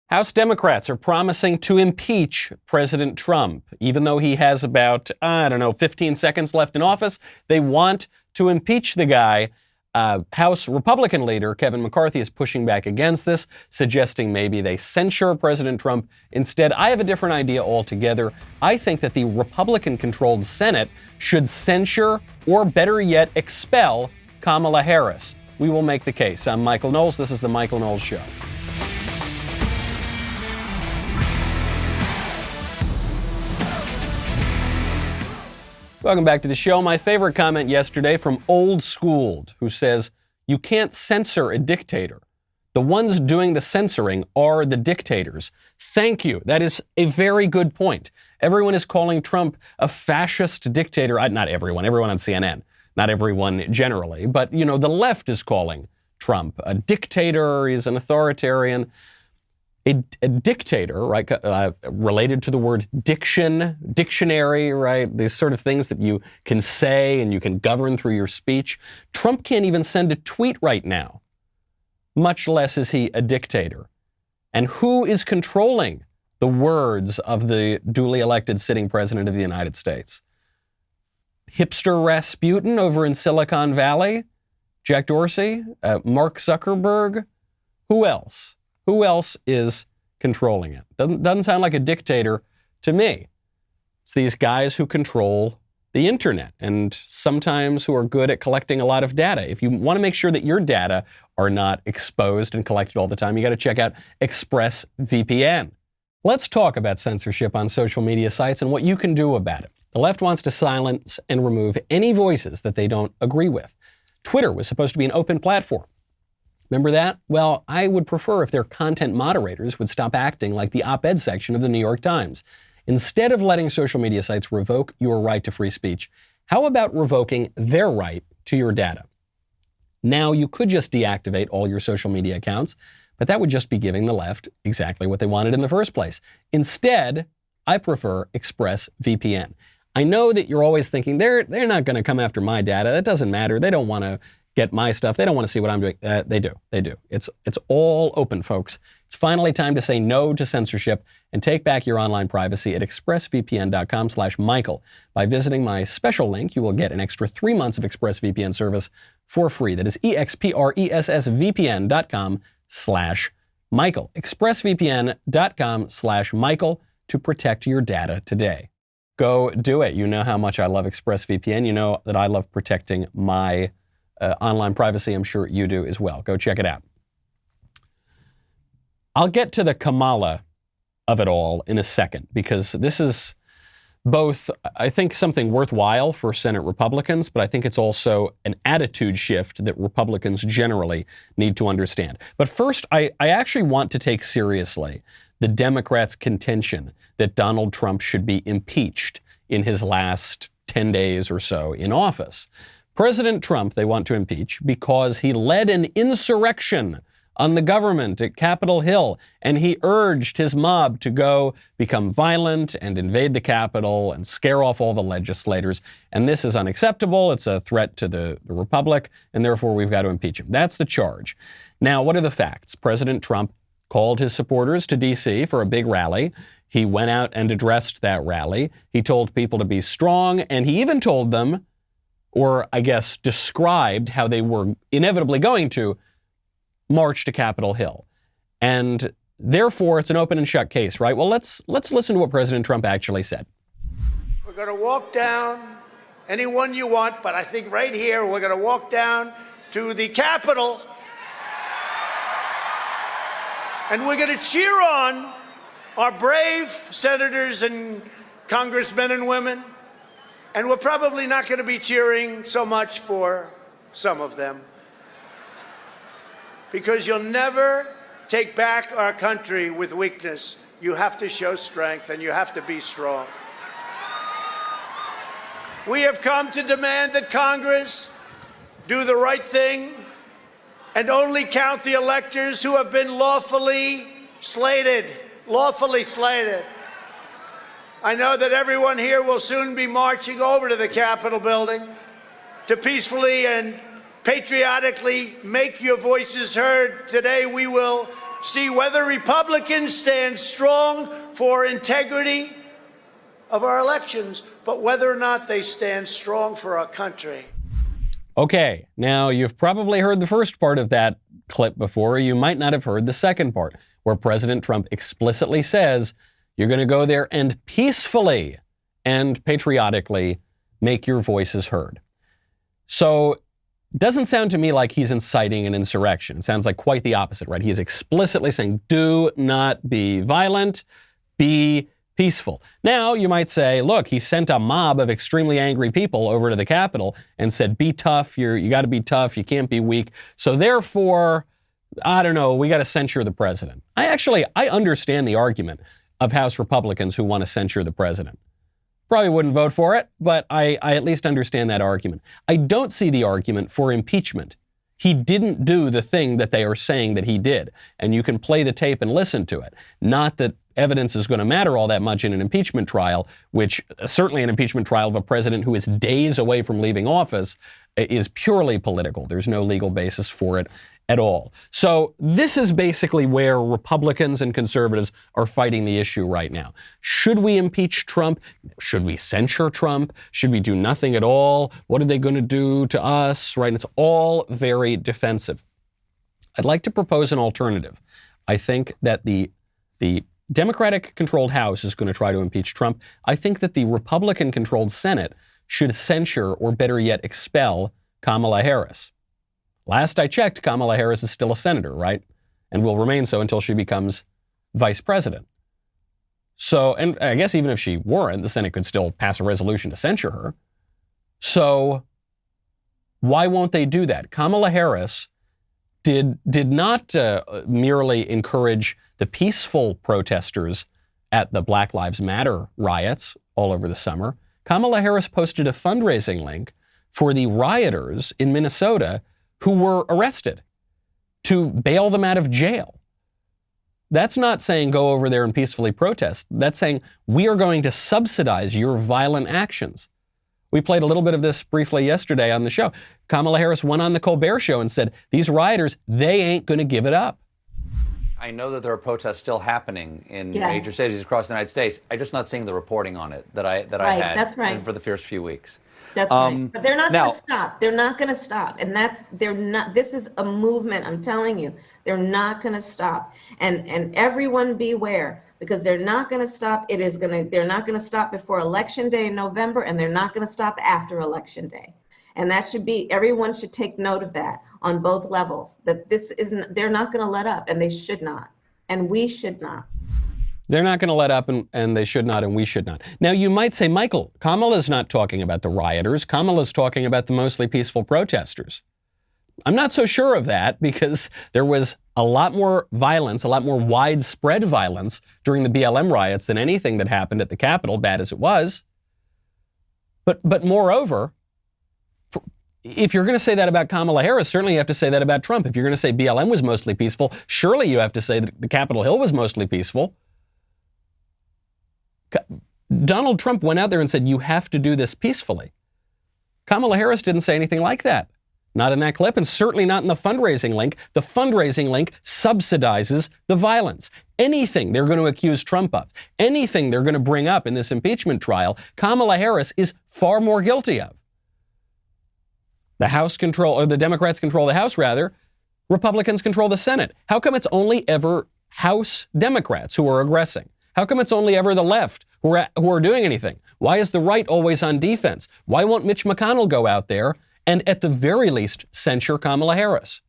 House Democrats are promising to impeach President Trump. Even though he has about, 15 seconds left in office, they want to impeach the guy. House Republican leader Kevin McCarthy is pushing back against this, suggesting maybe they censure President Trump. Instead, I have a different idea altogether. I think that the Republican-controlled Senate should censure, or better yet, expel Kamala Harris. We will make the case. I'm Michael Knowles. This is The Michael Knowles Show. Welcome back to the show. My favorite comment yesterday from Old Schooled, who says, "You can't censor a dictator. The ones doing the censoring are the dictators." Thank you. That is a very good point. Everyone is calling Trump a fascist dictator. Not everyone on CNN. Not everyone generally. But, the left is calling Trump a dictator. He's an authoritarian. A dictator, right, related to the word dictionary, right, these sort of things that you can say and you can govern through your speech. Trump can't even send a tweet right now, much less is he a dictator. And who is controlling the words of the duly elected sitting president of the United States? Hipster Rasputin over in Silicon Valley? Jack Dorsey? Mark Zuckerberg? Who else? Who else is controlling it? Doesn't sound like a dictator to me. It's these guys who control the internet and sometimes who are good at collecting a lot of data. If you want to make sure that your data are not exposed and collected all the time, you got to check out ExpressVPN. Let's talk about censorship on social media sites and what you can do about it. The left wants to silence and remove any voices that they don't agree with. Twitter was supposed to be an open platform. Remember that? Well, I would prefer if their content moderators would stop acting like the op-ed section of the New York Times. Instead of letting social media sites revoke your right to free speech, how about revoking their right to your data? Now, you could just deactivate all your social media accounts, but that would just be giving the left exactly what they wanted in the first place. Instead, I prefer ExpressVPN. I know that you're always thinking, they're not going to come after my data. That doesn't matter. They don't want to get my stuff. They don't want to see what I'm doing. They do. It's all open, folks. It's finally time to say no to censorship and take back your online privacy at expressvpn.com/Michael. By visiting my special link, you will get an extra 3 months of ExpressVPN service for free. That is expressvpn.com/Michael. expressvpn.com/Michael to protect your data today. Go do it. You know how much I love ExpressVPN. You know that I love protecting my online privacy. I'm sure you do as well. Go check it out. I'll get to the Kamala of it all in a second, because this is both, I think, something worthwhile for Senate Republicans, but I think it's also an attitude shift that Republicans generally need to understand. But first, I actually want to take seriously the Democrats' contention that Donald Trump should be impeached in his last 10 days or so in office. President Trump, they want to impeach because he led an insurrection on the government at Capitol Hill, and he urged his mob to go become violent and invade the Capitol and scare off all the legislators. And this is unacceptable. It's a threat to the Republic, and therefore we've got to impeach him. That's the charge. Now, what are the facts? President Trump called his supporters to D.C. for a big rally. He went out and addressed that rally. He told people to be strong, and he even told them, or I guess described how they were inevitably going to march to Capitol Hill. And therefore, it's an open and shut case, right? Well, let's listen to what President Trump actually said. We're going to walk down anyone you want, but I think right here we're going to walk down to the Capitol, and we're going to cheer on our brave senators and congressmen and women. And we're probably not going to be cheering so much for some of them, because you'll never take back our country with weakness. You have to show strength, and you have to be strong. We have come to demand that Congress do the right thing and only count the electors who have been lawfully slated. I know that everyone here will soon be marching over to the Capitol building to peacefully and patriotically make your voices heard. Today we will see whether Republicans stand strong for integrity of our elections, but whether or not they stand strong for our country. Okay, now you've probably heard the first part of that clip before. You might not have heard the second part, where President Trump explicitly says you're going to go there and peacefully and patriotically make your voices heard. So doesn't sound to me like he's inciting an insurrection. It sounds like quite the opposite, right? He is explicitly saying, do not be violent, be peaceful. Now, you might say, look, he sent a mob of extremely angry people over to the Capitol and said, be tough, you got to be tough, you can't be weak. So therefore, I don't know, we got to censure the president. I understand the argument of House Republicans who want to censure the president. Probably wouldn't vote for it, but I at least understand that argument. I don't see the argument for impeachment. He didn't do the thing that they are saying that he did, and you can play the tape and listen to it. Not that evidence is going to matter all that much in an impeachment trial, which certainly an impeachment trial of a president who is days away from leaving office is purely political. There's no legal basis for it at all. So this is basically where Republicans and conservatives are fighting the issue right now. Should we impeach Trump? Should we censure Trump? Should we do nothing at all? What are they going to do to us? Right? It's all very defensive. I'd like to propose an alternative. I think that the Democratic-controlled House is going to try to impeach Trump. I think that the Republican-controlled Senate should censure, or better yet, expel Kamala Harris. Last I checked, Kamala Harris is still a senator, right? And will remain so until she becomes vice president. So, and I guess even if she weren't, the Senate could still pass a resolution to censure her. So why won't they do that? Kamala Harris did not merely encourage the peaceful protesters at the Black Lives Matter riots all over the summer. Kamala Harris posted a fundraising link for the rioters in Minnesota who were arrested to bail them out of jail. That's not saying go over there and peacefully protest. That's saying we are going to subsidize your violent actions. We played a little bit of this briefly yesterday on the show. Kamala Harris went on the Colbert Show and said, these rioters, they ain't going to give it up. I know that there are protests still happening in major cities across the United States. I'm just not seeing the reporting on it that I had for the first few weeks. That's right. But they're not going to stop. They're not going to stop. And they're not, this is a movement, I'm telling you. They're not going to stop. And everyone beware, because they're not going to stop. They're not going to stop before Election Day in November, and they're not going to stop after Election Day. And that should be, everyone should take note of that on both levels, that they're not going to let up, and they should not. And we should not. They're not going to let up, and they should not, and we should not. Now, you might say, Michael, Kamala's not talking about the rioters. Kamala's talking about the mostly peaceful protesters. I'm not so sure of that, because there was a lot more violence, a lot more widespread violence during the BLM riots than anything that happened at the Capitol, bad as it was. But moreover, if you're going to say that about Kamala Harris, certainly you have to say that about Trump. If you're going to say BLM was mostly peaceful, surely you have to say that the Capitol Hill was mostly peaceful. Donald Trump went out there and said, you have to do this peacefully. Kamala Harris didn't say anything like that. Not in that clip, and certainly not in the fundraising link. The fundraising link subsidizes the violence. Anything they're going to accuse Trump of, anything they're going to bring up in this impeachment trial, Kamala Harris is far more guilty of. The Democrats control the House, rather. Republicans control the Senate. How come it's only ever House Democrats who are aggressing? How come it's only ever the left who are doing anything? Why is the right always on defense? Why won't Mitch McConnell go out there and at the very least censure Kamala Harris?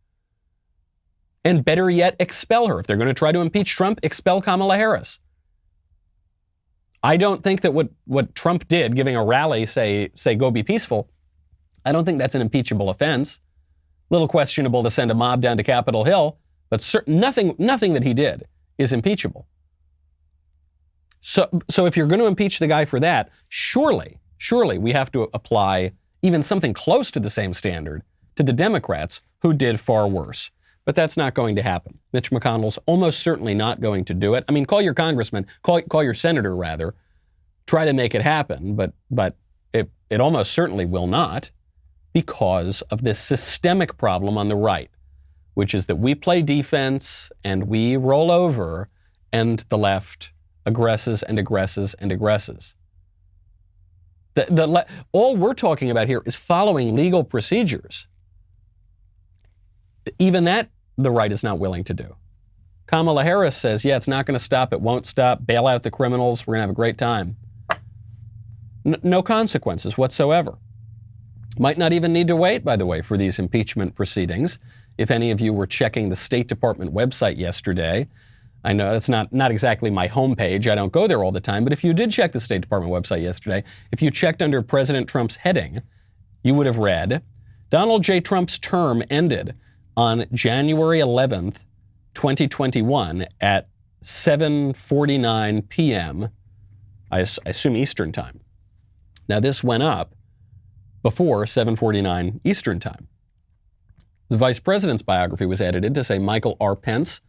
And better yet, expel her. If they're going to try to impeach Trump, expel Kamala Harris. I don't think that what Trump did, giving a rally, say go be peaceful, I don't think that's an impeachable offense. A little questionable to send a mob down to Capitol Hill, but nothing that he did is impeachable. So if you're going to impeach the guy for that, surely we have to apply even something close to the same standard to the Democrats who did far worse. But that's not going to happen. Mitch McConnell's almost certainly not going to do it. I mean, call your congressman, call your senator rather, try to make it happen, but it almost certainly will not, because of this systemic problem on the right, which is that we play defense and we roll over and the left aggresses and aggresses and aggresses. All we're talking about here is following legal procedures. Even that, the right is not willing to do. Kamala Harris says, yeah, it's not going to stop. It won't stop. Bail out the criminals. We're going to have a great time. No consequences whatsoever. Might not even need to wait, by the way, for these impeachment proceedings. If any of you were checking the State Department website yesterday, I know that's not exactly my homepage. I don't go there all the time. But if you did check the State Department website yesterday, if you checked under President Trump's heading, you would have read, Donald J. Trump's term ended on January 11th, 2021 at 7:49 p.m., I assume Eastern time. Now, this went up before 7:49 Eastern time. The vice president's biography was edited to say Michael R. Pence.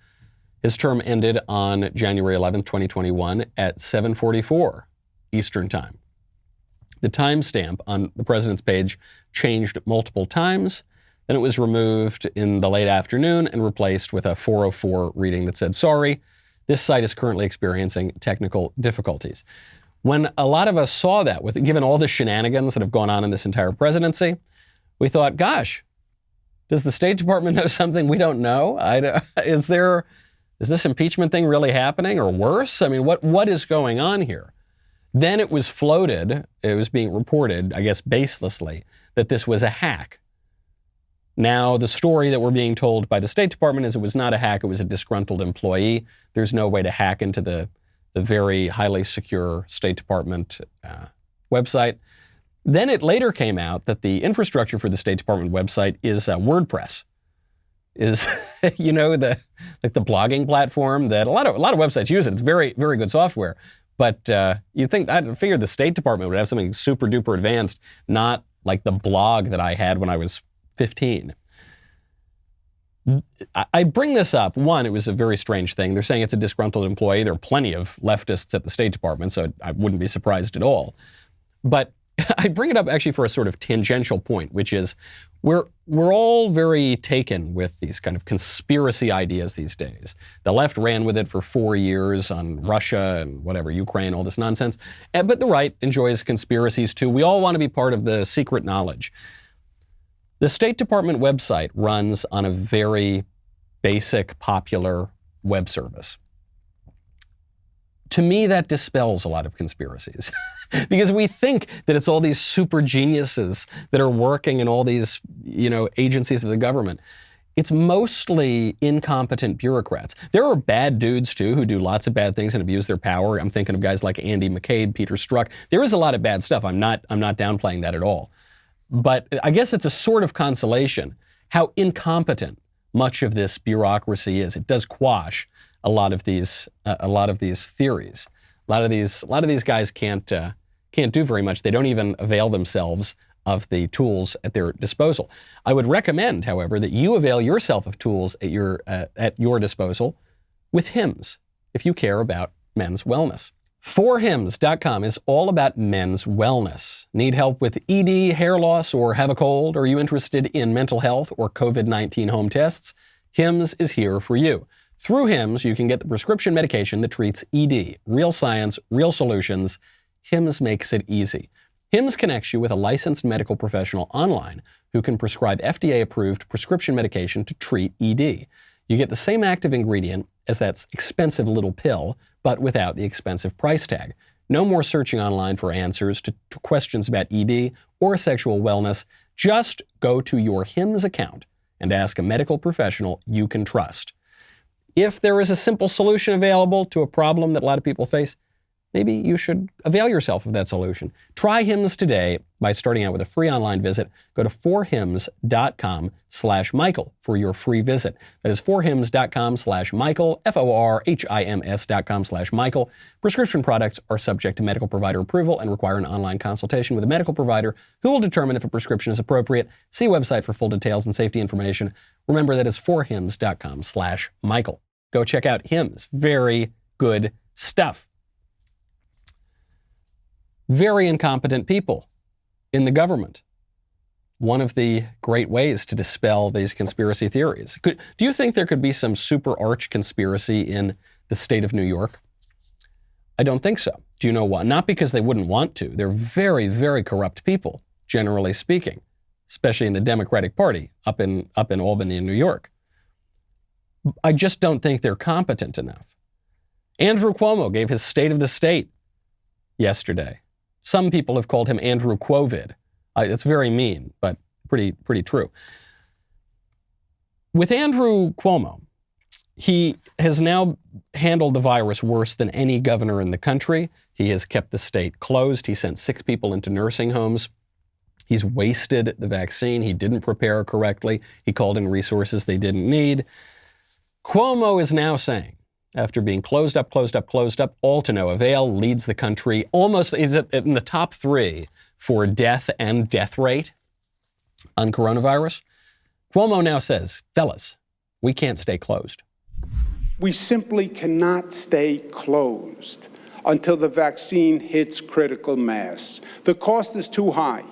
His term ended on January 11th, 2021 at 7:44 Eastern time. The timestamp on the president's page changed multiple times. Then it was removed in the late afternoon and replaced with a 4:04 reading that said, sorry, this site is currently experiencing technical difficulties. When a lot of us saw that, given all the shenanigans that have gone on in this entire presidency, we thought, gosh, does the State Department know something we don't know? Is this impeachment thing really happening or worse? I mean, what is going on here? Then it was floated, it was being reported, I guess baselessly, that this was a hack. Now, the story that we're being told by the State Department is it was not a hack, it was a disgruntled employee. There's no way to hack into the very highly secure State Department website. Then it later came out that the infrastructure for the State Department website is WordPress. Is the blogging platform that a lot of websites use it. It's very, very good software. But you'd think, I figured the State Department would have something super duper advanced, not like the blog that I had when I was 15. I bring this up. One, it was a very strange thing. They're saying it's a disgruntled employee. There are plenty of leftists at the State Department, so I wouldn't be surprised at all. But I bring it up actually for a sort of tangential point, which is we're all very taken with these kind of conspiracy ideas these days. The left ran with it for 4 years on Russia and whatever, Ukraine, all this nonsense. But the right enjoys conspiracies too. We all want to be part of the secret knowledge. The State Department website runs on a very basic, popular web service. To me, that dispels a lot of conspiracies because we think that it's all these super geniuses that are working in all these, agencies of the government. It's mostly incompetent bureaucrats. There are bad dudes too who do lots of bad things and abuse their power. I'm thinking of guys like Andy McCabe, Peter Strzok. There is a lot of bad stuff. I'm not downplaying that at all. But I guess it's a sort of consolation how incompetent much of this bureaucracy is. It does quash a lot of these theories. A lot of these guys can't do very much. They don't even avail themselves of the tools at their disposal. I would recommend, however, that you avail yourself of tools at your disposal with hymns if you care about men's wellness. Forhims.com is all about men's wellness. Need help with ED, hair loss, or have a cold? Are you interested in mental health or COVID-19 home tests? Hims is here for you. Through Hims, you can get the prescription medication that treats ED. Real science, real solutions. Hims makes it easy. Hims connects you with a licensed medical professional online who can prescribe FDA-approved prescription medication to treat ED. You get the same active ingredient as that expensive little pill, but without the expensive price tag. No more searching online for answers to questions about ED or sexual wellness. Just go to your Hims account and ask a medical professional you can trust. If there is a simple solution available to a problem that a lot of people face, maybe you should avail yourself of that solution. Try Hims today by starting out with a free online visit. Go to forhims.com/Michael for your free visit. That is forhims.com/Michael, forhims.com/Michael. Prescription products are subject to medical provider approval and require an online consultation with a medical provider who will determine if a prescription is appropriate. See website for full details and safety information. Remember, that is forhims.com/Michael. Go check out Hims. Very good stuff. Very incompetent people in the government one of the great ways to dispel these conspiracy theories. Do you think there could be some super arch conspiracy in the state of New York? I don't think so. Do you know why? Not because they wouldn't want to. They're very, very corrupt people, generally speaking, especially in the Democratic Party up in Albany and New York. I just don't think they're competent enough. Andrew Cuomo gave his State of the State yesterday. Some people have called him Andrew Quovid. It's very mean, but pretty true. With Andrew Cuomo, he has now handled the virus worse than any governor in the country. He has kept the state closed. He sent sick people into nursing homes. He's wasted the vaccine. He didn't prepare correctly. He called in resources they didn't need. Cuomo is now saying, after being closed up, all to no avail, leads the country almost, is in the top 3 for death and death rate on coronavirus. Cuomo now says, fellas, we can't stay closed. We simply cannot stay closed until the vaccine hits critical mass. The cost is too high.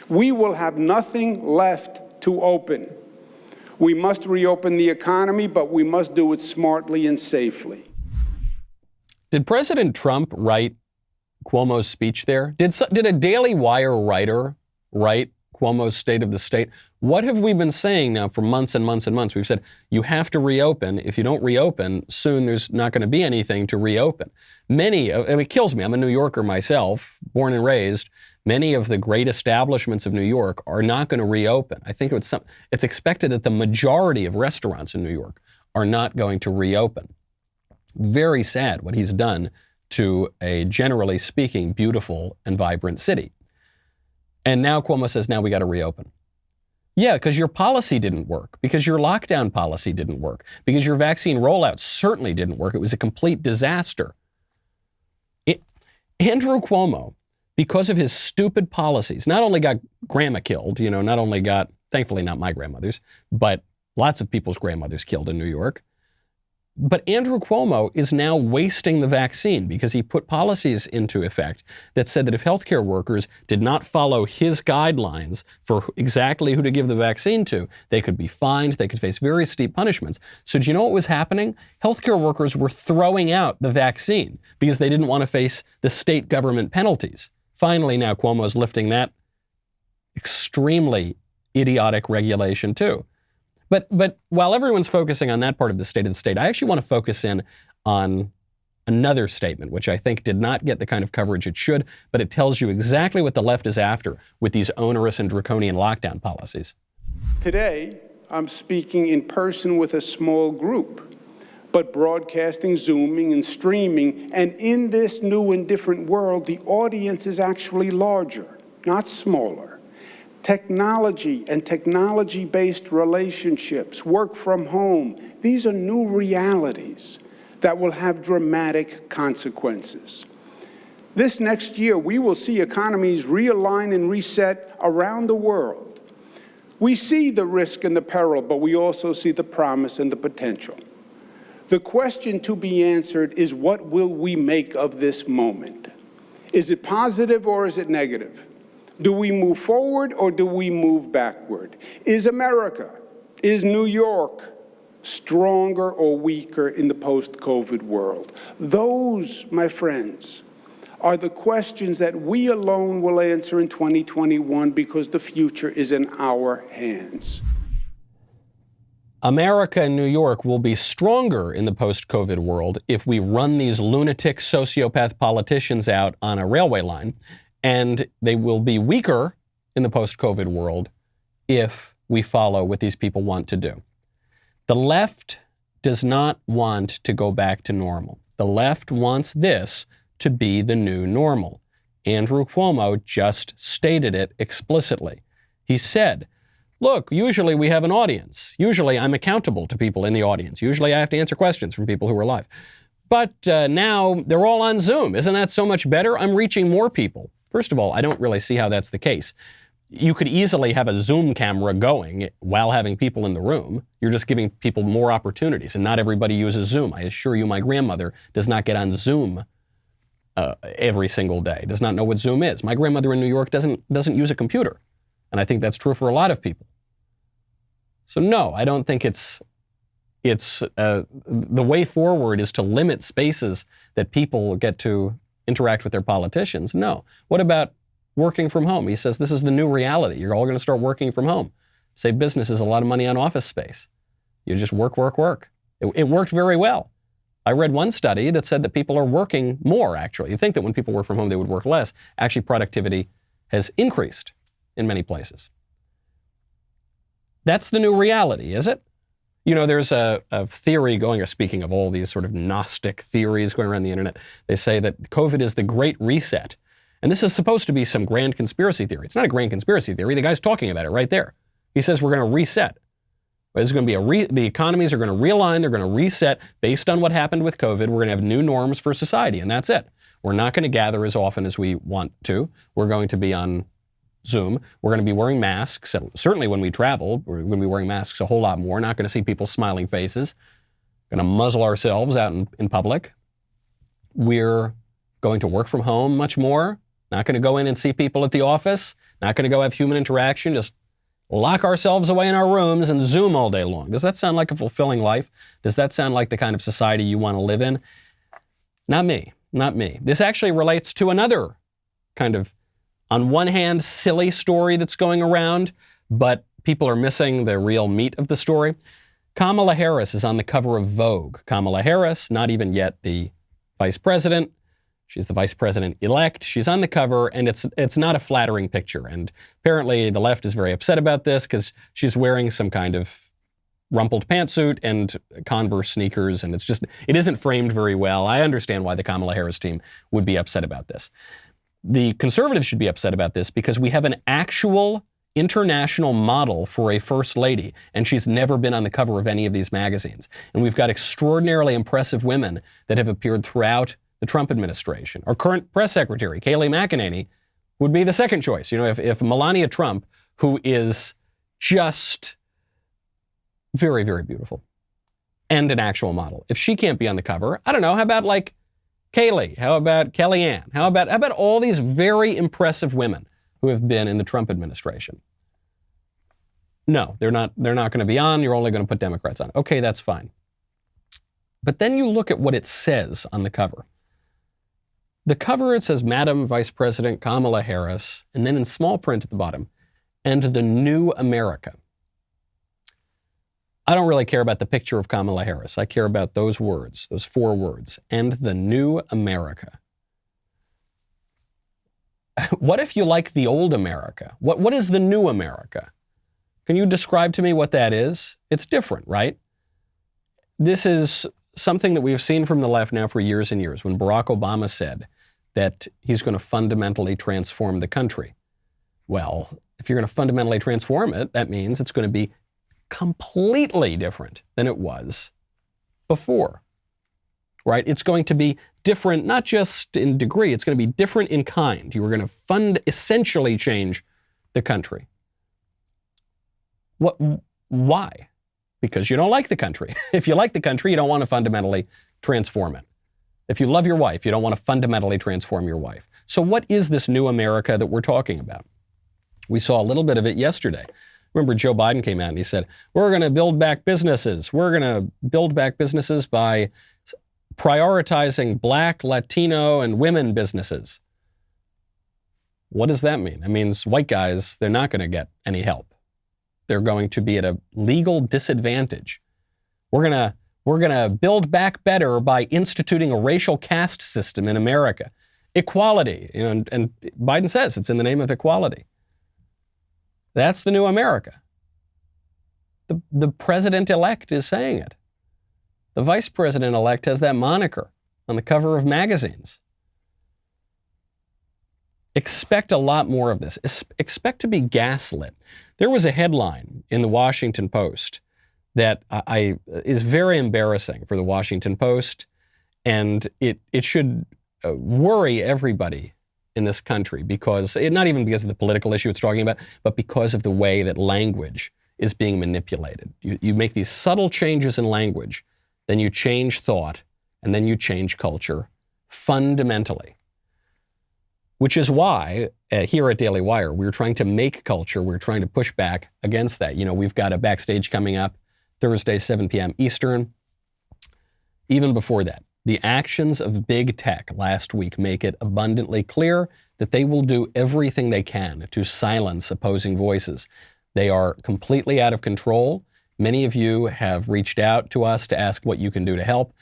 We will have nothing left to open. We must reopen the economy, but we must do it smartly and safely. Did President Trump write Cuomo's speech there? Did a Daily Wire writer write Cuomo's State of the State? What have we been saying now for months and months and months? We've said, you have to reopen. If you don't reopen, soon there's not going to be anything to reopen. It kills me. I'm a New Yorker myself, born and raised. Many of the great establishments of New York are not going to reopen. I think it's expected that the majority of restaurants in New York are not going to reopen. Very sad what he's done to a, generally speaking, beautiful and vibrant city. And now Cuomo says, now we got to reopen. Yeah, because your policy didn't work, because your lockdown policy didn't work, because your vaccine rollout certainly didn't work. It was a complete disaster. Andrew Cuomo, because of his stupid policies, not only got grandma killed, not only got, thankfully not my grandmother's, but lots of people's grandmothers killed in New York. But Andrew Cuomo is now wasting the vaccine because he put policies into effect that said that if healthcare workers did not follow his guidelines for exactly who to give the vaccine to, they could be fined, they could face very steep punishments. So do you know what was happening? Healthcare workers were throwing out the vaccine because they didn't want to face the state government penalties. Finally, now Cuomo's lifting that extremely idiotic regulation too. But while everyone's focusing on that part of the State of the State, I actually want to focus in on another statement, which I think did not get the kind of coverage it should, but it tells you exactly what the left is after with these onerous and draconian lockdown policies. Today, I'm speaking in person with a small group, but broadcasting, Zooming, and streaming, and in this new and different world, the audience is actually larger, not smaller. Technology and technology-based relationships, work from home, these are new realities that will have dramatic consequences. This next year, we will see economies realign and reset around the world. We see the risk and the peril, but we also see the promise and the potential. The question to be answered is, what will we make of this moment? Is it positive or is it negative? Do we move forward or do we move backward? Is America, is New York stronger or weaker in the post-COVID world? Those, my friends, are the questions that we alone will answer in 2021 because the future is in our hands. America and New York will be stronger in the post-COVID world if we run these lunatic sociopath politicians out on a railway line. And they will be weaker in the post-COVID world if we follow what these people want to do. The left does not want to go back to normal. The left wants this to be the new normal. Andrew Cuomo just stated it explicitly. He said, look, usually we have an audience. Usually I'm accountable to people in the audience. Usually I have to answer questions from people who are live. But now they're all on Zoom. Isn't that so much better? I'm reaching more people. First of all, I don't really see how that's the case. You could easily have a Zoom camera going while having people in the room. You're just giving people more opportunities, and not everybody uses Zoom. I assure you my grandmother does not get on Zoom every single day, does not know what Zoom is. My grandmother in New York doesn't use a computer. And I think that's true for a lot of people. So no, I don't think it's the way forward is to limit spaces that people get to interact with their politicians. No. What about working from home? He says this is the new reality. You're all going to start working from home. Save businesses a lot of money on office space. You just work. It worked very well. I read one study that said that people are working more, actually. You think that when people work from home, they would work less. Actually, productivity has increased in many places. That's the new reality, is it? You know, there's a theory going, speaking of all these sort of Gnostic theories going around the internet, they say that COVID is the Great Reset. And this is supposed to be some grand conspiracy theory. It's not a grand conspiracy theory. The guy's talking about it right there. He says we're going to reset. There's going to be the economies are going to realign. They're going to reset based on what happened with COVID. We're going to have new norms for society, and that's it. We're not going to gather as often as we want to. We're going to be on Zoom. We're going to be wearing masks. Certainly when we travel, we're going to be wearing masks a whole lot more. Not going to see people's smiling faces. Going to muzzle ourselves out in public. We're going to work from home much more. Not going to go in and see people at the office. Not going to go have human interaction. Just lock ourselves away in our rooms and Zoom all day long. Does that sound like a fulfilling life? Does that sound like the kind of society you want to live in? Not me. Not me. This actually relates to another kind of, on one hand, silly story that's going around, but people are missing the real meat of the story. Kamala Harris is on the cover of Vogue. Kamala Harris, not even yet the vice president. She's the vice president-elect. She's on the cover, and it's not a flattering picture. And apparently the left is very upset about this because she's wearing some kind of rumpled pantsuit and Converse sneakers, and it isn't framed very well. I understand why the Kamala Harris team would be upset about this. The conservatives should be upset about this because we have an actual international model for a first lady, and she's never been on the cover of any of these magazines. And we've got extraordinarily impressive women that have appeared throughout the Trump administration. Our current press secretary, Kayleigh McEnany, would be the second choice. You know, if Melania Trump, who is just very, very beautiful and an actual model, if she can't be on the cover, I don't know, how about like Kayleigh? How about Kellyanne? How about all these very impressive women who have been in the Trump administration? No, they're not going to be on. You're only going to put Democrats on. Okay, that's fine. But then you look at what it says on the cover. The cover, it says, Madam Vice President Kamala Harris, and then in small print at the bottom, and the new America. I don't really care about the picture of Kamala Harris. I care about those words, those 4 words, and the new America. What if you like the old America? What is the new America? Can you describe to me what that is? It's different, right? This is something that we've seen from the left now for years and years. When Barack Obama said that he's going to fundamentally transform the country. Well, if you're going to fundamentally transform it, that means it's going to be completely different than it was before, right? It's going to be different, not just in degree, it's going to be different in kind. You are going to essentially change the country. Why? Because you don't like the country. If you like the country, you don't want to fundamentally transform it. If you love your wife, you don't want to fundamentally transform your wife. So what is this new America that we're talking about? We saw a little bit of it yesterday. Remember, Joe Biden came out and he said, we're going to build back businesses. We're going to build back businesses by prioritizing Black, Latino, and women businesses. What does that mean? It means white guys, they're not going to get any help. They're going to be at a legal disadvantage. We're going to build back better by instituting a racial caste system in America. Equality, and Biden says it's in the name of equality. That's the new America. The president-elect is saying it. The vice president-elect has that moniker on the cover of magazines. Expect a lot more of this. Expect to be gaslit. There was a headline in the Washington Post that is very embarrassing for the Washington Post, and it should worry everybody in this country because, not even because of the political issue it's talking about, but because of the way that language is being manipulated. You make these subtle changes in language, then you change thought, and then you change culture fundamentally. which is why here at Daily Wire, we're trying to make culture. We're trying to push back against that. You know, we've got a Backstage coming up Thursday, 7 p.m. Eastern. Even before that, the actions of big tech last week make it abundantly clear that they will do everything they can to silence opposing voices. They are completely out of control. Many of you have reached out to us to ask what you can do to help.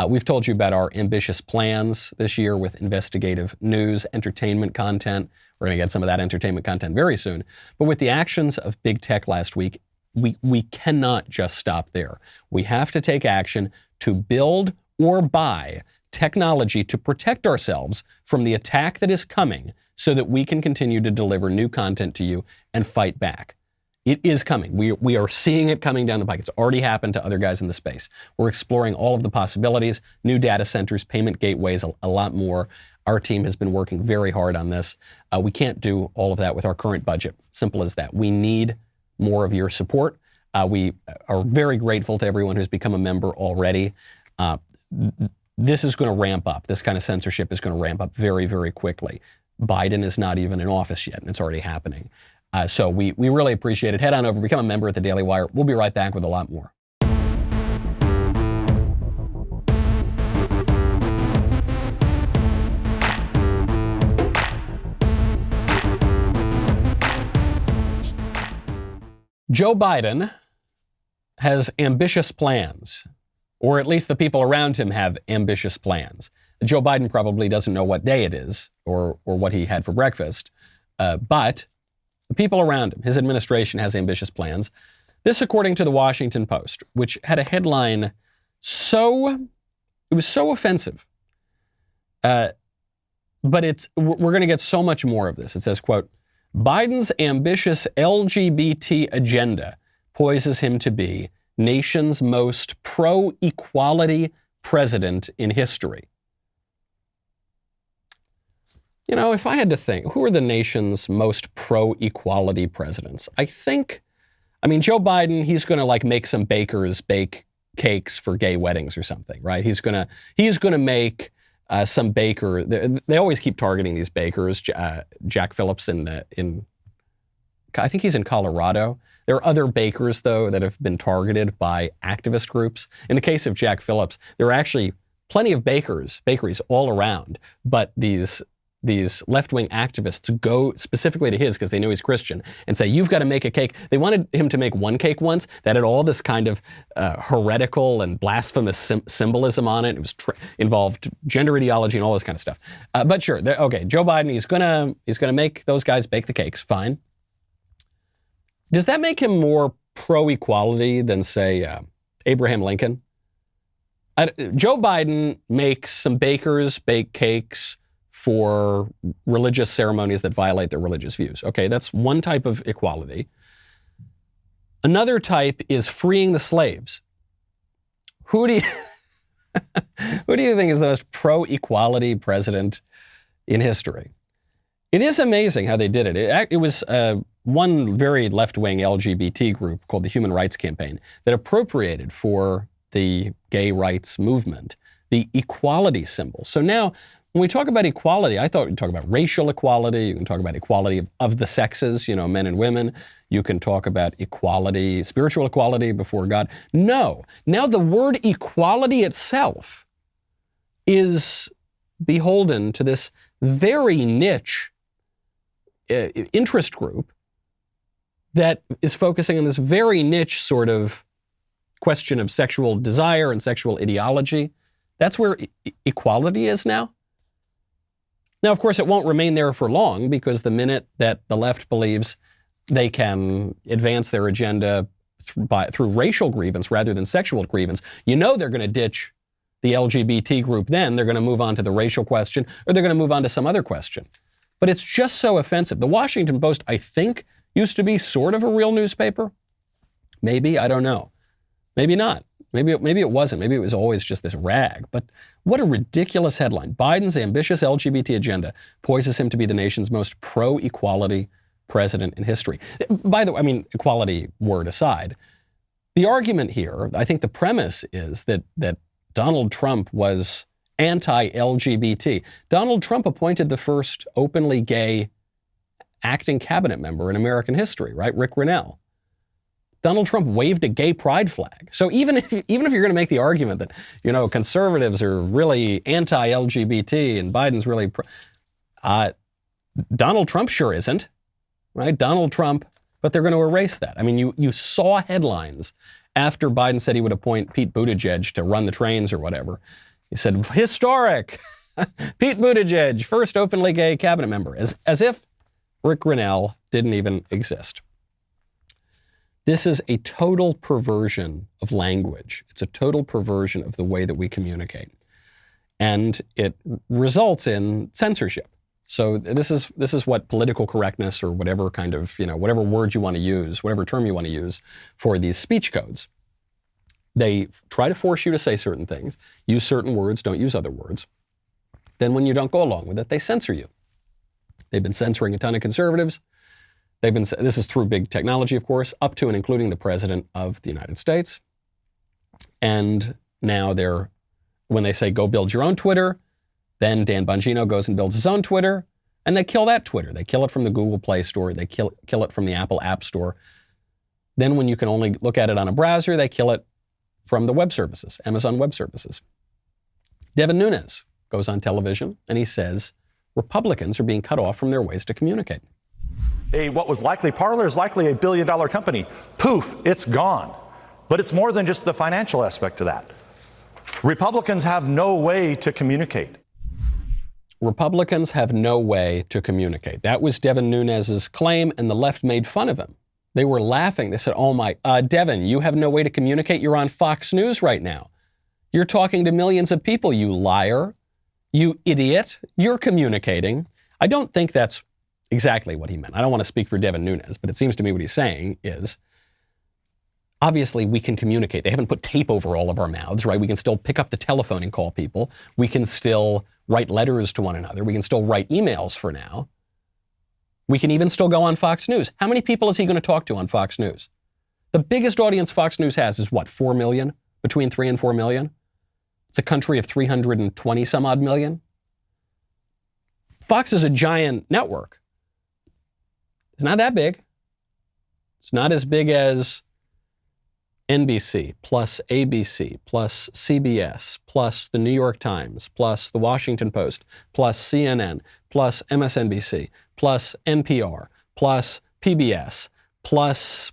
We've told you about our ambitious plans this year with investigative news, entertainment content. We're going to get some of that entertainment content very soon. But with the actions of big tech last week, we cannot just stop there. We have to take action to build or buy technology to protect ourselves from the attack that is coming so that we can continue to deliver new content to you and fight back. It is coming. We are seeing it coming down the pike. It's already happened to other guys in the space. We're exploring all of the possibilities, new data centers, payment gateways, a lot more. Our team has been working very hard on this. We can't do all of that with our current budget. Simple as that. We need more of your support. We are very grateful to everyone who's become a member already. This is going to ramp up. This kind of censorship is going to ramp up very, very quickly. Biden is not even in office yet, and it's already happening. So we really appreciate it. Head on over, become a member at the Daily Wire. We'll be right back with a lot more. Joe Biden has ambitious plans, or at least the people around him have ambitious plans. Joe Biden probably doesn't know what day it is or what he had for breakfast, but the people around him, his administration, has ambitious plans. This, according to the Washington Post, which had a headline it was so offensive. But we're going to get so much more of this. It says, quote, Biden's ambitious LGBT agenda poises him to be nation's most pro-equality president in history. You know, if I had to think, who are the nation's most pro-equality presidents? Joe Biden, he's going to like make some bakers bake cakes for gay weddings or something, right? He's going to make some baker. They always keep targeting these bakers. Jack Phillips I think he's in Colorado. There are other bakers, though, that have been targeted by activist groups. In the case of Jack Phillips, there are actually plenty of bakeries all around, but these left-wing activists go specifically to his because they know he's Christian and say, you've got to make a cake. They wanted him to make one cake once that had all this kind of heretical and blasphemous symbolism on it. It was involved gender ideology and all this kind of stuff. But sure, okay, Joe Biden, he's gonna make those guys bake the cakes. Fine. Does that make him more pro-equality than, say, Abraham Lincoln? Joe Biden makes some bakers bake cakes for religious ceremonies that violate their religious views. Okay, that's one type of equality. Another type is freeing the slaves. Who do you think is the most pro-equality president in history? It is amazing how they did it. It was one very left-wing LGBT group called the Human Rights Campaign that appropriated for the gay rights movement the equality symbol. So now, when we talk about equality, I thought we'd talk about racial equality. You can talk about equality of the sexes, men and women. You can talk about equality, spiritual equality before God. No. Now the word equality itself is beholden to this very niche interest group that is focusing on this very niche sort of question of sexual desire and sexual ideology. That's where equality is now. Now, of course, it won't remain there for long because the minute that the left believes they can advance their agenda through racial grievance rather than sexual grievance, they're going to ditch the LGBT group then. They're going to move on to the racial question or they're going to move on to some other question. But it's just so offensive. The Washington Post, I think, used to be sort of a real newspaper. Maybe, I don't know. Maybe not. Maybe it wasn't. Maybe it was always just this rag. But what a ridiculous headline. Biden's ambitious LGBT agenda poises him to be the nation's most pro-equality president in history. By the way, equality word aside, the argument here, I think the premise is that Donald Trump was anti-LGBT. Donald Trump appointed the first openly gay acting cabinet member in American history, right? Rick Grinnell. Donald Trump waved a gay pride flag. So even if you're going to make the argument that, conservatives are really anti-LGBT and Biden's really Donald Trump sure isn't, right? Donald Trump, but they're going to erase that. I mean, you saw headlines after Biden said he would appoint Pete Buttigieg to run the trains or whatever. He said, historic, Pete Buttigieg, first openly gay cabinet member, as if Rick Grinnell didn't even exist. This is a total perversion of language. It's a total perversion of the way that we communicate. And it results in censorship. So this is what political correctness or whatever kind of, whatever word you want to use, whatever term you want to use for these speech codes. They try to force you to say certain things, use certain words, don't use other words. Then when you don't go along with it, they censor you. They've been censoring a ton of conservatives. This is through big technology, of course, up to and including the President of the United States. And now when they say, go build your own Twitter, then Dan Bongino goes and builds his own Twitter, and they kill that Twitter. They kill it from the Google Play Store. They kill it from the Apple App Store. Then when you can only look at it on a browser, they kill it from the web services, Amazon Web Services. Devin Nunes goes on television, and he says Republicans are being cut off from their ways to communicate. What was likely Parler is likely $1 billion company. Poof, it's gone. But it's more than just the financial aspect to that. Republicans have no way to communicate. Republicans have no way to communicate. That was Devin Nunes's claim, and the left made fun of him. They were laughing. They said, Devin, you have no way to communicate. You're on Fox News right now. You're talking to millions of people, you liar. You idiot. You're communicating. I don't think that's exactly what he meant. I don't want to speak for Devin Nunes, but it seems to me what he's saying is, obviously we can communicate. They haven't put tape over all of our mouths, right? We can still pick up the telephone and call people. We can still write letters to one another. We can still write emails for now. We can even still go on Fox News. How many people is he going to talk to on Fox News? The biggest audience Fox News has is what, 4 million? Between 3 and 4 million? It's a country of 320 some odd million. Fox is a giant network. It's not that big. It's not as big as NBC plus ABC plus CBS plus the New York Times plus the Washington Post plus CNN plus MSNBC plus NPR plus PBS plus.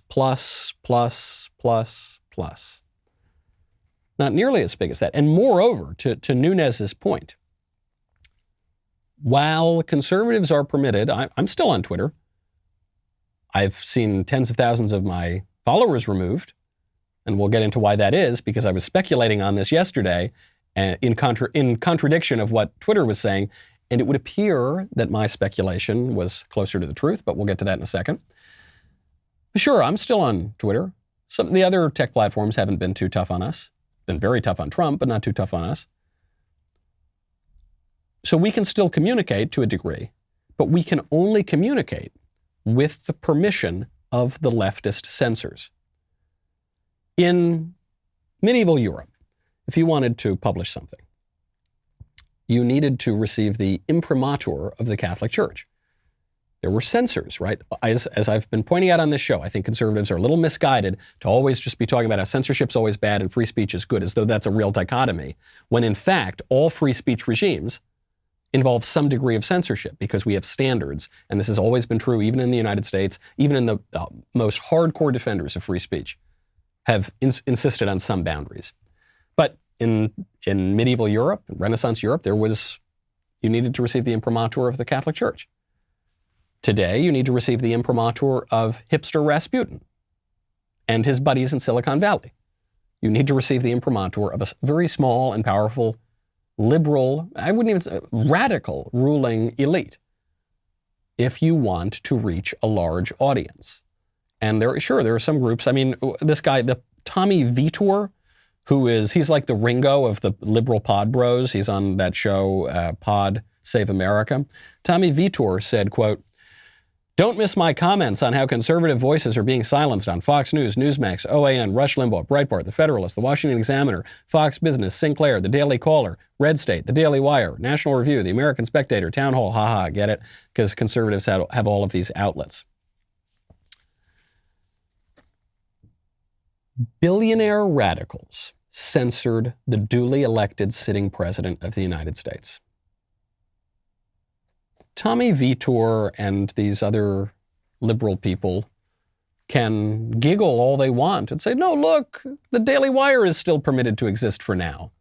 Not nearly as big as that. And moreover, to Nunes's point, while conservatives are permitted, I'm still on Twitter. I've seen tens of thousands of my followers removed, and we'll get into why that is, because I was speculating on this yesterday in contradiction of what Twitter was saying, and it would appear that my speculation was closer to the truth, but we'll get to that in a second. Sure, I'm still on Twitter. Some of the other tech platforms haven't been too tough on us. Been very tough on Trump, but not too tough on us. So we can still communicate to a degree, but we can only communicate with the permission of the leftist censors. In medieval Europe, if you wanted to publish something, you needed to receive the imprimatur of the Catholic Church. There were censors, right? As I've been pointing out on this show, I think conservatives are a little misguided to always just be talking about how censorship's always bad and free speech is good, as though that's a real dichotomy, when in fact, all free speech regimes involve some degree of censorship because we have standards. And this has always been true, even in the United States, even in the most hardcore defenders of free speech have insisted on some boundaries. But in medieval Europe, Renaissance Europe, you needed to receive the imprimatur of the Catholic Church. Today, you need to receive the imprimatur of hipster Rasputin and his buddies in Silicon Valley. You need to receive the imprimatur of a very small and powerful liberal, I wouldn't even say radical ruling elite if you want to reach a large audience. And there are some groups. I mean, this guy, the Tommy Vitor, he's like the Ringo of the liberal pod bros. He's on that show, Pod Save America. Tommy Vitor said, quote, Don't miss my comments on how conservative voices are being silenced on Fox News, Newsmax, OAN, Rush Limbaugh, Breitbart, The Federalist, The Washington Examiner, Fox Business, Sinclair, The Daily Caller, Red State, The Daily Wire, National Review, The American Spectator, Town Hall. Haha, get it? Because conservatives have all of these outlets. Billionaire radicals censored the duly elected sitting president of the United States. Tommy Vitor and these other liberal people can giggle all they want and say, no, look, the Daily Wire is still permitted to exist for now.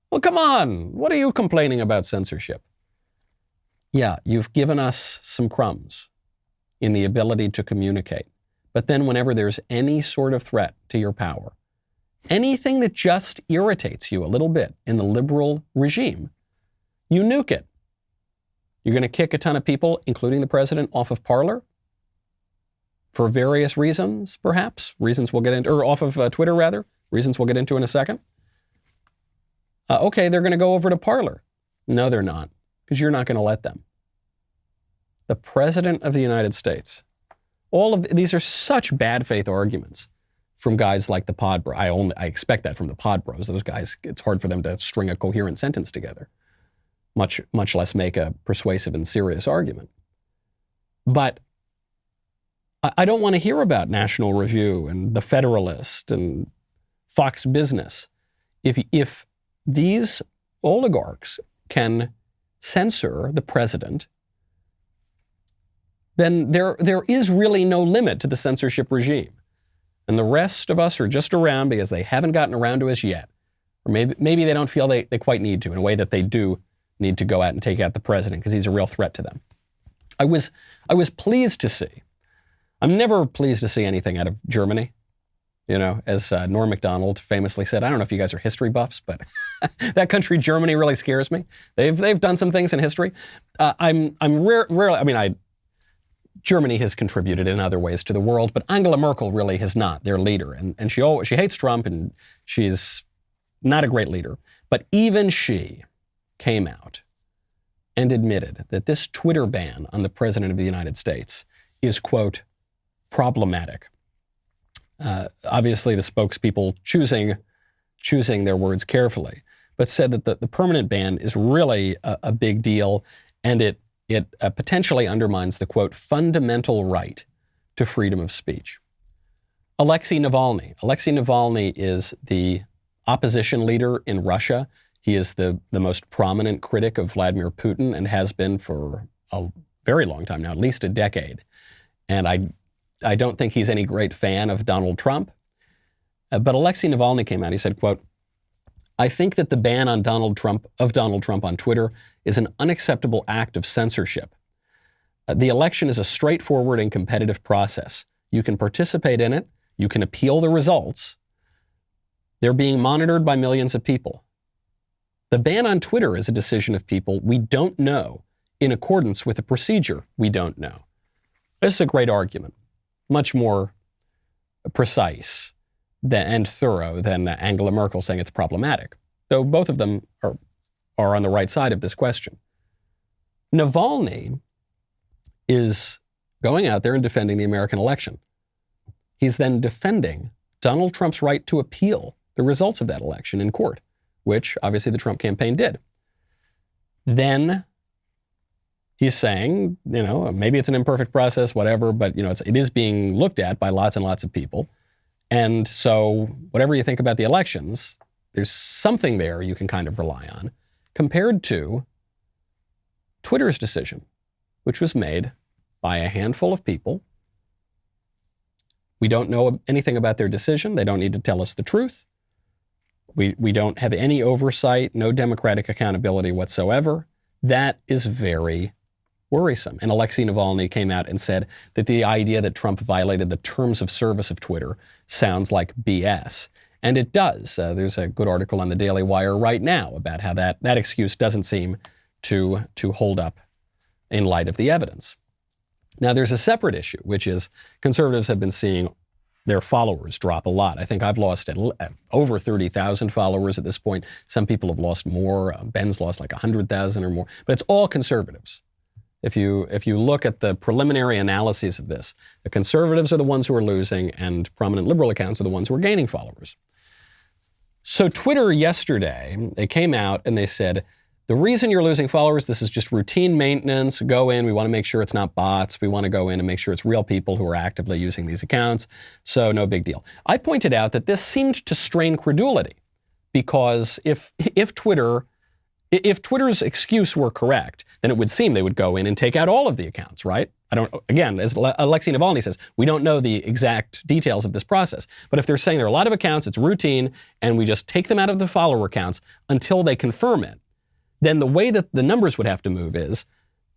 Well, come on. What are you complaining about censorship? Yeah, you've given us some crumbs in the ability to communicate. But then whenever there's any sort of threat to your power, anything that just irritates you a little bit in the liberal regime, you nuke it. You're going to kick a ton of people, including the president, off of Parler for various reasons, perhaps. Reasons we'll get into, or off of Twitter, rather. Reasons we'll get into in a second. Okay, they're going to go over to Parler. No, they're not, because you're not going to let them. The president of the United States. All of these are such bad faith arguments from guys like the Pod Bros. I expect that from the Pod Bros. Those guys, it's hard for them to string a coherent sentence together. Much less make a persuasive and serious argument. But I don't want to hear about National Review and The Federalist and Fox Business. If these oligarchs can censor the president, then there is really no limit to the censorship regime. And the rest of us are just around because they haven't gotten around to us yet. Or maybe they don't feel they quite need to in a way that they do need to go out and take out the president because he's a real threat to them. I was pleased to see. I'm never pleased to see anything out of Germany. You know, as Norm Macdonald famously said, I don't know if you guys are history buffs, but that country, Germany, really scares me. They've done some things in history. Germany has contributed in other ways to the world, but Angela Merkel really has not, their leader. And she hates Trump, and she's not a great leader. But even she came out and admitted that this Twitter ban on the president of the United States is, quote, problematic. Obviously, the spokespeople choosing their words carefully, but said that the permanent ban is really a big deal, and it potentially undermines the, quote, fundamental right to freedom of speech. Alexei Navalny is the opposition leader in Russia. He is the most prominent critic of Vladimir Putin and has been for a very long time now, at least a decade. And I don't think he's any great fan of Donald Trump. But Alexei Navalny came out. He said, quote, I think that the ban on Donald Trump on Twitter is an unacceptable act of censorship. The election is a straightforward and competitive process. You can participate in it. You can appeal the results. They're being monitored by millions of people. The ban on Twitter is a decision of people we don't know in accordance with a procedure we don't know. This is a great argument, much more precise and thorough than Angela Merkel saying it's problematic, though both of them are on the right side of this question. Navalny is going out there and defending the American election. He's then defending Donald Trump's right to appeal the results of that election in court, which obviously the Trump campaign did. Then he's saying, you know, maybe it's an imperfect process, whatever, but you know, it is being looked at by lots and lots of people. And so whatever you think about the elections, there's something there you can kind of rely on compared to Twitter's decision, which was made by a handful of people. We don't know anything about their decision. They don't need to tell us the truth. We don't have any oversight, no democratic accountability whatsoever. That is very worrisome. And Alexei Navalny came out and said that the idea that Trump violated the terms of service of Twitter sounds like BS. And it does. There's a good article on the Daily Wire right now about how that excuse doesn't seem to hold up in light of the evidence. Now, there's a separate issue, which is conservatives have been seeing their followers drop a lot. I think I've lost over 30,000 followers at this point. Some people have lost more. Ben's lost like 100,000 or more. But it's all conservatives. If you look at the preliminary analyses of this, the conservatives are the ones who are losing and prominent liberal accounts are the ones who are gaining followers. So Twitter yesterday, they came out and they said, the reason you're losing followers, this is just routine maintenance. Go in, we want to make sure it's not bots. We want to go in and make sure it's real people who are actively using these accounts. So no big deal. I pointed out that this seemed to strain credulity because if Twitter's excuse were correct, then it would seem they would go in and take out all of the accounts, right? Again, as Alexei Navalny says, we don't know the exact details of this process. But if they're saying there are a lot of accounts, it's routine, and we just take them out of the follower accounts until they confirm it, then the way that the numbers would have to move is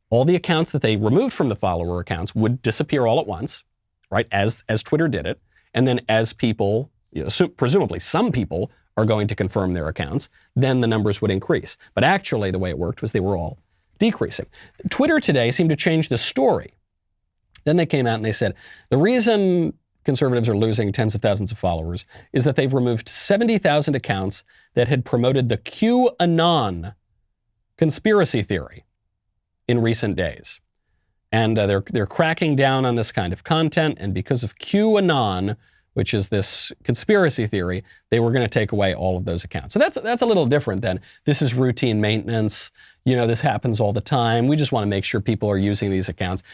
all the accounts that they removed from the follower accounts would disappear all at once, right? As Twitter did it. And then as people, presumably some people are going to confirm their accounts, then the numbers would increase. But actually the way it worked was they were all decreasing. Twitter today seemed to change the story. Then they came out and they said, the reason conservatives are losing tens of thousands of followers is that they've removed 70,000 accounts that had promoted the QAnon conspiracy theory in recent days. And they're cracking down on this kind of content. And because of QAnon, which is this conspiracy theory, they were going to take away all of those accounts. So that's a little different than this is routine maintenance. This happens all the time. We just want to make sure people are using these accounts.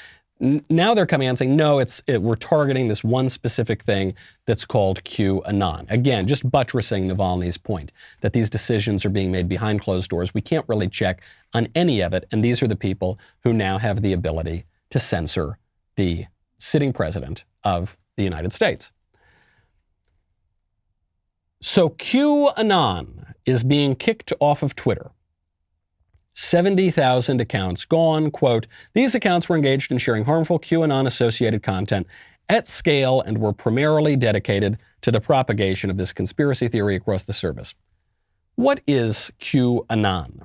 Now they're coming out and saying, no, we're targeting this one specific thing that's called QAnon. Again, just buttressing Navalny's point that these decisions are being made behind closed doors. We can't really check on any of it. And these are the people who now have the ability to censor the sitting president of the United States. So QAnon is being kicked off of Twitter. 70,000 accounts gone. Quote, these accounts were engaged in sharing harmful QAnon-associated content at scale and were primarily dedicated to the propagation of this conspiracy theory across the service. What is QAnon?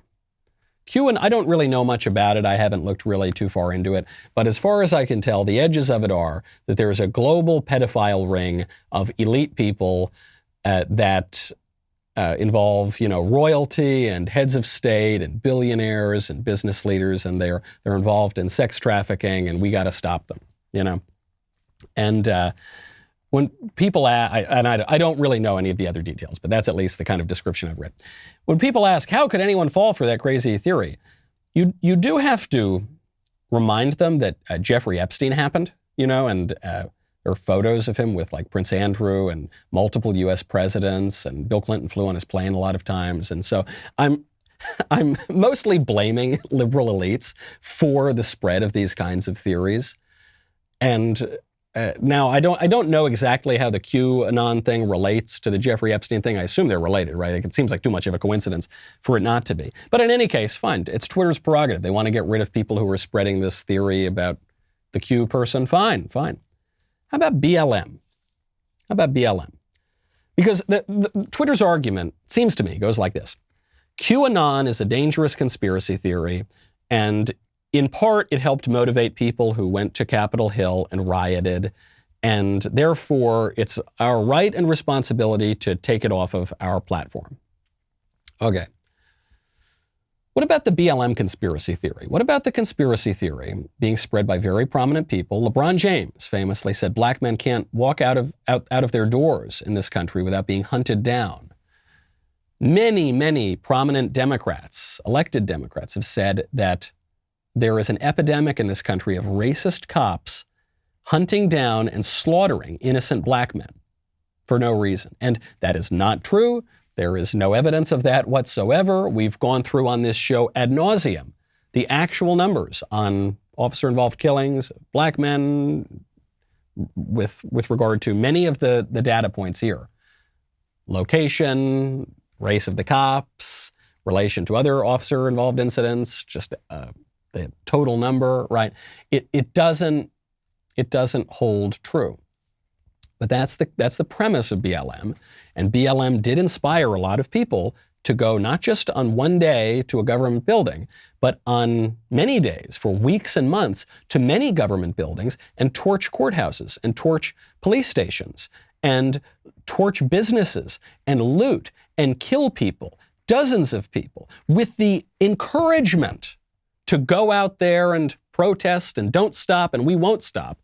QAnon, I don't really know much about it. I haven't looked really too far into it. But as far as I can tell, the edges of it are that there is a global pedophile ring of elite people that involve, royalty and heads of state and billionaires and business leaders, and they're involved in sex trafficking, and we got to stop them, And when people ask, and I don't really know any of the other details, but that's at least the kind of description I've read. When people ask, how could anyone fall for that crazy theory? You do have to remind them that Jeffrey Epstein happened, and there are photos of him with like Prince Andrew and multiple U.S. presidents, and Bill Clinton flew on his plane a lot of times. And so I'm mostly blaming liberal elites for the spread of these kinds of theories. And now I don't know exactly how the QAnon thing relates to the Jeffrey Epstein thing. I assume they're related, right? It seems like too much of a coincidence for it not to be. But in any case, fine. It's Twitter's prerogative. They want to get rid of people who are spreading this theory about the Q person. Fine. How about BLM? Because the Twitter's argument, seems to me, goes like this. QAnon is a dangerous conspiracy theory, and in part, it helped motivate people who went to Capitol Hill and rioted, and therefore, it's our right and responsibility to take it off of our platform. Okay. What about the BLM conspiracy theory? What about the conspiracy theory being spread by very prominent people? LeBron James famously said black men can't walk out of their doors in this country without being hunted down. Many prominent Democrats, elected Democrats, have said that there is an epidemic in this country of racist cops hunting down and slaughtering innocent black men for no reason. And that is not true. There is no evidence of that whatsoever. We've gone through on this show ad nauseum the actual numbers on officer-involved killings of black men with regard to many of the data points here. Location, race of the cops, relation to other officer-involved incidents, just the total number, right? It doesn't hold true. But that's the premise of BLM. And BLM did inspire a lot of people to go not just on one day to a government building, but on many days for weeks and months to many government buildings and torch courthouses and torch police stations and torch businesses and loot and kill people, dozens of people, with the encouragement to go out there and protest and don't stop and we won't stop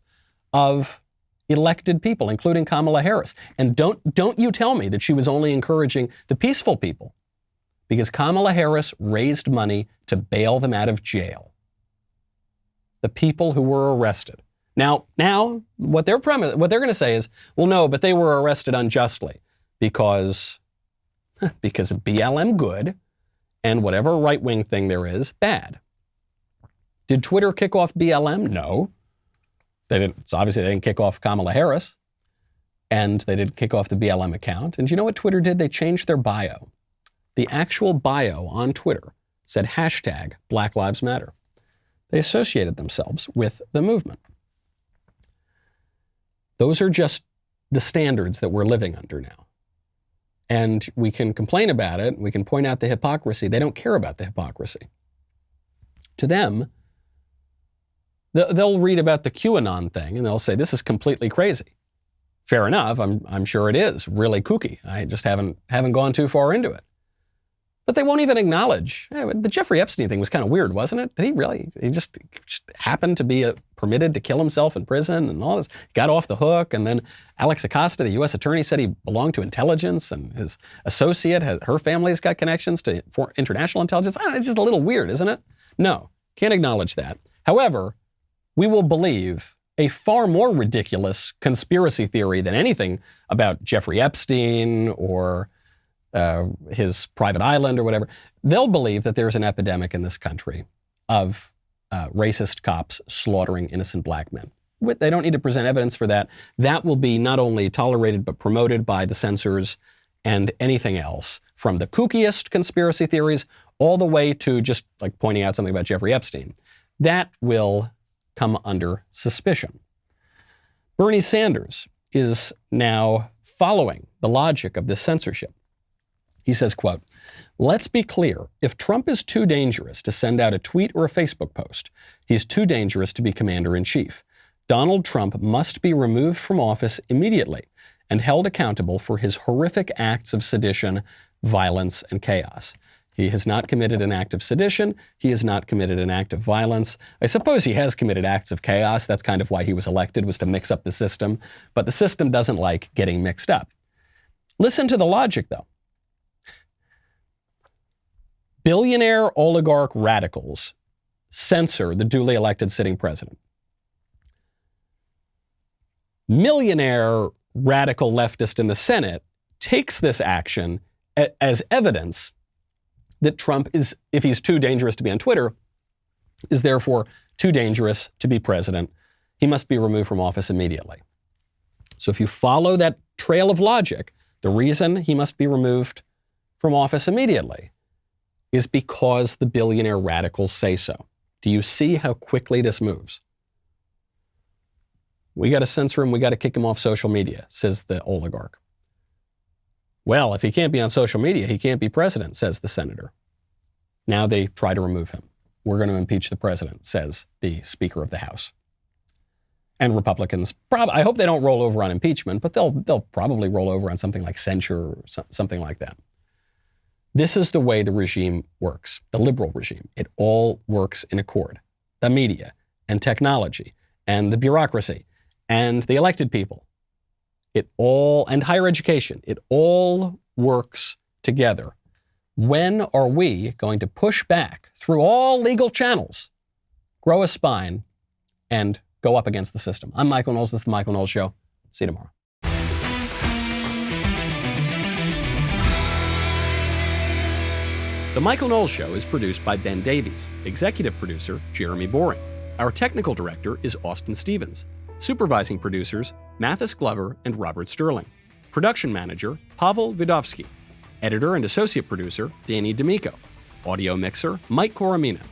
of elected people, including Kamala Harris. And don't you tell me that she was only encouraging the peaceful people, because Kamala Harris raised money to bail them out of jail. The people who were arrested. Now, what they're going to say is, well, no, but they were arrested unjustly because of BLM good and whatever right-wing thing there is bad. Did Twitter kick off BLM? No. They didn't. It's obviously they didn't kick off Kamala Harris, and they didn't kick off the BLM account. And you know what Twitter did? They changed their bio. The actual bio on Twitter said hashtag Black Lives Matter. They associated themselves with the movement. Those are just the standards that we're living under now. And we can complain about it. We can point out the hypocrisy. They don't care about the hypocrisy. To them, they'll read about the QAnon thing and they'll say, this is completely crazy. Fair enough. I'm sure it is really kooky. I just haven't gone too far into it. But they won't even acknowledge. The Jeffrey Epstein thing was kind of weird, wasn't it? Did he really? He just happened to be permitted to kill himself in prison and all this. Got off the hook. And then Alex Acosta, the U.S. attorney, said he belonged to intelligence and his associate, her family's got connections to international intelligence. I don't know, it's just a little weird, isn't it? No, can't acknowledge that. However, we will believe a far more ridiculous conspiracy theory than anything about Jeffrey Epstein or his private island or whatever. They'll believe that there's an epidemic in this country of racist cops slaughtering innocent black men. They don't need to present evidence for that. That will be not only tolerated but promoted by the censors and anything else, from the kookiest conspiracy theories all the way to just like pointing out something about Jeffrey Epstein. That will come under suspicion. Bernie Sanders is now following the logic of this censorship. He says, quote, "Let's be clear. If Trump is too dangerous to send out a tweet or a Facebook post, he's too dangerous to be commander-in-chief. Donald Trump must be removed from office immediately and held accountable for his horrific acts of sedition, violence, and chaos. He has not committed an act of sedition. He has not committed an act of violence. I suppose he has committed acts of chaos. That's kind of why he was elected, was to mix up the system. But the system doesn't like getting mixed up." Listen to the logic, though. Billionaire oligarch radicals censor the duly elected sitting president. Millionaire radical leftist in the Senate takes this action as evidence that Trump is, if he's too dangerous to be on Twitter, is therefore too dangerous to be president. He must be removed from office immediately. So if you follow that trail of logic, the reason he must be removed from office immediately is because the billionaire radicals say so. Do you see how quickly this moves? We got to censor him. We got to kick him off social media, says the oligarch. Well, if he can't be on social media, he can't be president, says the senator. Now they try to remove him. We're going to impeach the president, says the Speaker of the House. And Republicans, I hope they don't roll over on impeachment, but they'll probably roll over on something like censure or something like that. This is the way the regime works, the liberal regime. It all works in accord. The media and technology and the bureaucracy and the elected people. And higher education, it all works together. When are we going to push back through all legal channels, grow a spine, and go up against the system? I'm Michael Knowles. This is The Michael Knowles Show. See you tomorrow. The Michael Knowles Show is produced by Ben Davies, executive producer Jeremy Boring. Our technical director is Austin Stevens. Supervising producers Mathis Glover and Robert Sterling. Production manager Pavel Vidovsky. Editor and associate producer Danny D'Amico. Audio mixer Mike Coromina.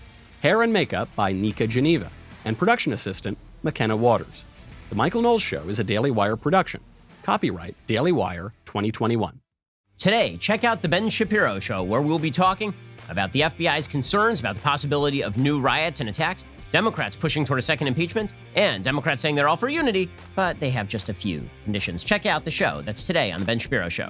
Hair and makeup by Nika Geneva. And production assistant McKenna Waters. The Michael Knowles Show is a Daily Wire production. Copyright Daily Wire 2021. Today, check out The Ben Shapiro Show, where we'll be talking about the FBI's concerns about the possibility of new riots and attacks, Democrats pushing toward a second impeachment, and Democrats saying they're all for unity, but they have just a few conditions. Check out the show. That's today on The Ben Shapiro Show.